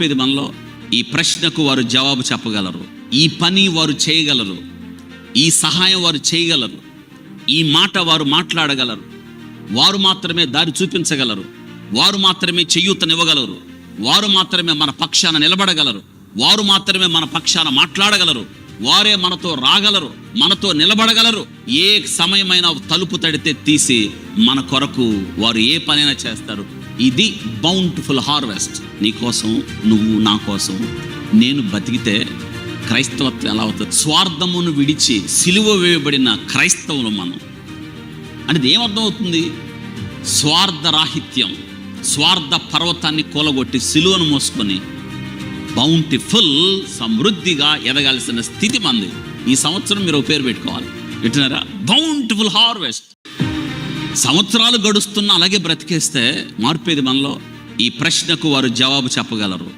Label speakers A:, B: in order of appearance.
A: చెప్పేది మనలో ఈ ప్రశ్నకు వారు జవాబు చెప్పగలరు, ఈ పని వారు చేయగలరు, ఈ సహాయం వారు చేయగలరు, ఈ మాట వారు మాట్లాడగలరు, వారు మాత్రమే దారి చూపించగలరు, వారు మాత్రమే చేయూతనివ్వగలరు, వారు మాత్రమే మన పక్షాన నిలబడగలరు, వారు మాత్రమే మన పక్షాన మాట్లాడగలరు, వారే మనతో రాగలరు, మనతో నిలబడగలరు. ఏ సమయమైనా తలుపు తడితే తీసి మన కొరకు వారు ఏ పనైనా చేస్తారు. ఇది బౌంటిఫుల్ హార్వెస్ట్. నీ కోసం, నువ్వు నా కోసం, నేను బతికితే క్రైస్తవత్వం ఎలా అవుతుంది? స్వార్థమును విడిచి సిలువ వేయబడిన క్రైస్తవులు మనం అనేది ఏమర్థం అవుతుంది? స్వార్థరాహిత్యం, స్వార్థ పర్వతాన్ని కూలగొట్టి సిలువను మోసుకొని బౌంటిఫుల్, సమృద్ధిగా ఎదగాల్సిన స్థితి మంది. ఈ సంవత్సరం మీరు పేరు పెట్టుకోవాలి, వింటున్నారా? Bountiful harvest. సంవత్సరాలు గడుస్తున్నా అలాగే బ్రతికేస్తే మార్పేది మనలో. ఈ ప్రశ్నకు వారు జవాబు చెప్పగలరు,